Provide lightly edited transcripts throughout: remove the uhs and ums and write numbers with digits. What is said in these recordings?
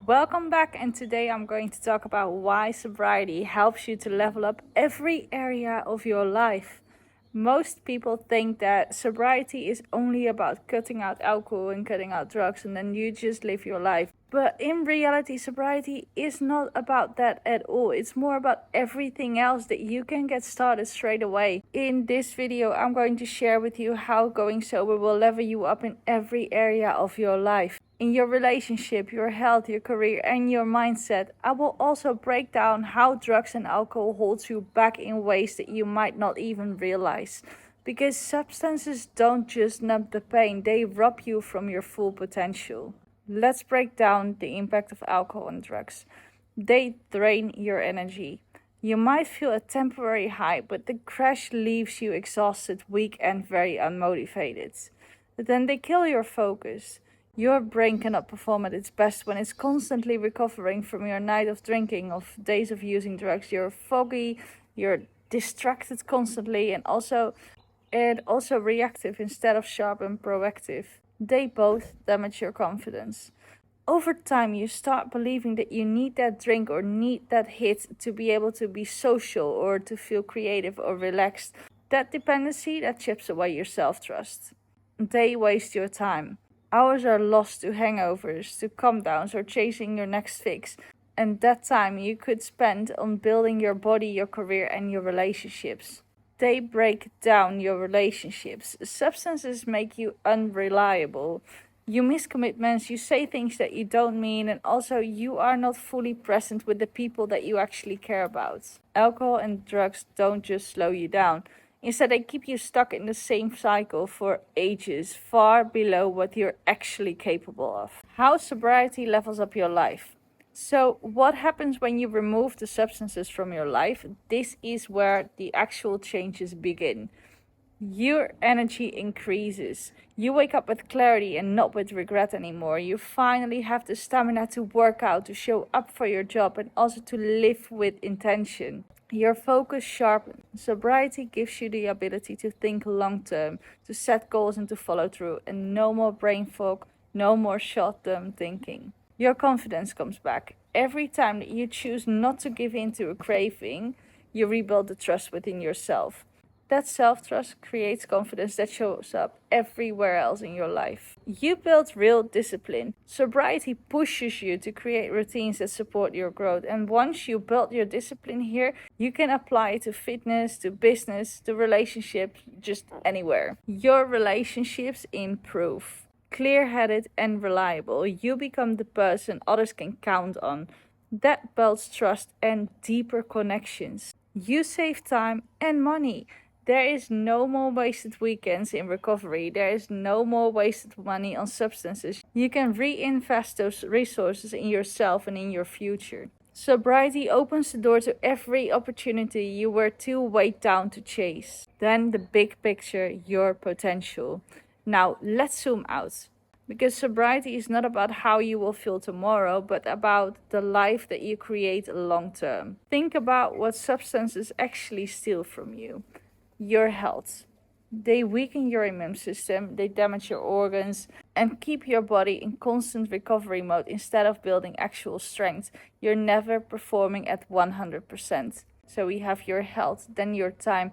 Welcome back, and today I'm going to talk about why sobriety helps you to level up every area of your life. Most people think that sobriety is only about cutting out alcohol and cutting out drugs and then you just live your life. But in reality, sobriety is not about that at all. It's more about everything else that you can get started straight away. In this video, I'm going to share with you how going sober will level you up in every area of your life. In your relationship, your health, your career, and your mindset. I will also break down how drugs and alcohol holds you back in ways that you might not even realize. Because substances don't just numb the pain, they rob you from your full potential. Let's break down the impact of alcohol and drugs. They drain your energy. You might feel a temporary high, but the crash leaves you exhausted, weak, and very unmotivated. But then they kill your focus. Your brain cannot perform at its best when it's constantly recovering from your night of drinking, of days of using drugs. You're foggy, you're distracted constantly, and also reactive instead of sharp and proactive. They both damage your confidence. Over time, you start believing that you need that drink or need that hit to be able to be social or to feel creative or relaxed. That dependency, that chips away your self-trust. They waste your time. Hours are lost to hangovers, to calm downs, or chasing your next fix. And that time you could spend on building your body, your career, and your relationships. They break down your relationships. Substances make you unreliable. You miss commitments, you say things that you don't mean, and also you are not fully present with the people that you actually care about. Alcohol and drugs don't just slow you down. Instead, they keep you stuck in the same cycle for ages, far below what you're actually capable of. How sobriety levels up your life. So, what happens when you remove the substances from your life? This is where the actual changes begin. Your energy increases. You wake up with clarity and not with regret anymore. You finally have the stamina to work out, to show up for your job, and also to live with intention. Your focus sharpens. Sobriety gives you the ability to think long term, to set goals and to follow through, and no more brain fog, no more short term thinking. Your confidence comes back. Every time that you choose not to give in to a craving, you rebuild the trust within yourself. That self-trust creates confidence that shows up everywhere else in your life. You build real discipline. Sobriety pushes you to create routines that support your growth. And once you build your discipline here, you can apply it to fitness, to business, to relationships, just anywhere. Your relationships improve. Clear-headed and reliable, you become the person others can count on. That builds trust and deeper connections. You save time and money. There is no more wasted weekends in recovery. There is no more wasted money on substances. You can reinvest those resources in yourself and in your future. Sobriety opens the door to every opportunity you were too weighed down to chase. Then the big picture, your potential. Now let's zoom out. Because sobriety is not about how you will feel tomorrow, but about the life that you create long term. Think about what substances actually steal from you. Your health. They weaken your immune system, they damage your organs, and keep your body in constant recovery mode instead of building actual strength. You're never performing at 100%. So we have your health, then your time.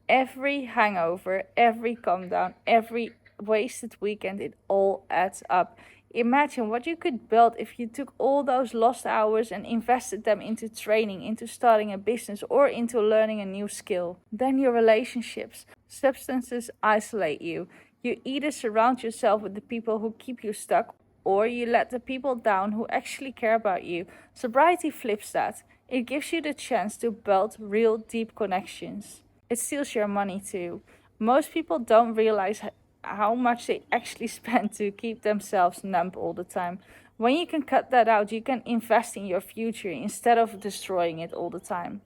Every hangover, every calm down, every wasted weekend, it all adds up. Imagine what you could build if you took all those lost hours and invested them into training, into starting a business, or into learning a new skill. Then your relationships. Substances isolate you. You either surround yourself with the people who keep you stuck, or you let the people down who actually care about you. Sobriety flips that. It gives you the chance to build real deep connections. It steals your money too. Most people don't realize how much they actually spend to keep themselves numb all the time. When you can cut that out, you can invest in your future instead of destroying it all the time.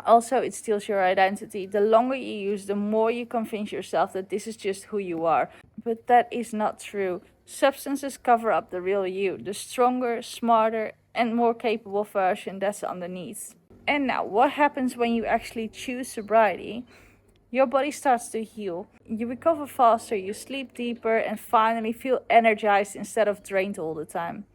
Also, it steals your identity. The longer you use, the more you convince yourself that this is just who you are. But that is not true. Substances cover up the real you, the stronger, smarter, and more capable version that's underneath. And now, what happens when you actually choose sobriety? Your body starts to heal. You recover faster, you sleep deeper, and finally feel energized instead of drained all the time.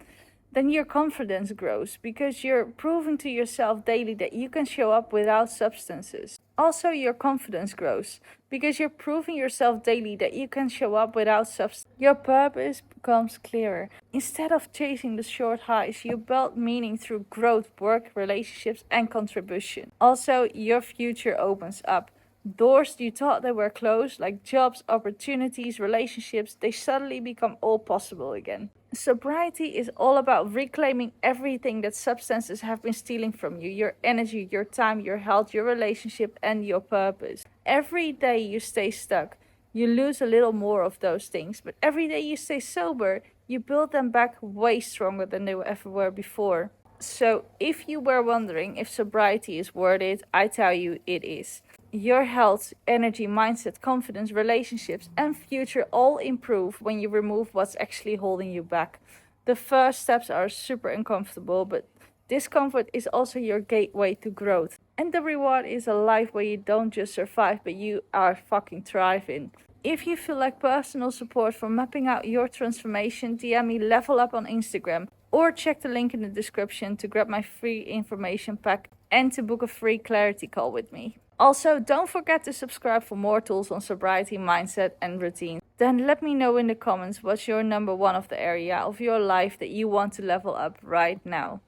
then your confidence grows because you're proving to yourself daily that you can show up without substances. Also, your confidence grows because you're proving yourself daily that you can show up without substance. Your purpose becomes clearer. Instead of chasing the short highs, you build meaning through growth, work, relationships, and contribution. Also, your future opens up. Doors you thought they were closed, like jobs, opportunities, relationships, they suddenly become all possible again. Sobriety is all about reclaiming everything that substances have been stealing from you: your energy, your time, your health, your relationship, and your purpose. Every day you stay stuck, you lose a little more of those things, but every day you stay sober, you build them back way stronger than they ever were before. So, if you were wondering if sobriety is worth it, I tell you it is. Your health, energy, mindset, confidence, relationships, and future all improve when you remove what's actually holding you back. The first steps are super uncomfortable, but discomfort is also your gateway to growth. And the reward is a life where you don't just survive, but you are fucking thriving. If you feel like personal support for mapping out your transformation, DM me Level Up on Instagram, or check the link in the description to grab my free information pack and to book a free clarity call with me. Also, don't forget to subscribe for more tools on sobriety, mindset, and routine. Then let me know in the comments what's your number one of the area of your life that you want to level up right now.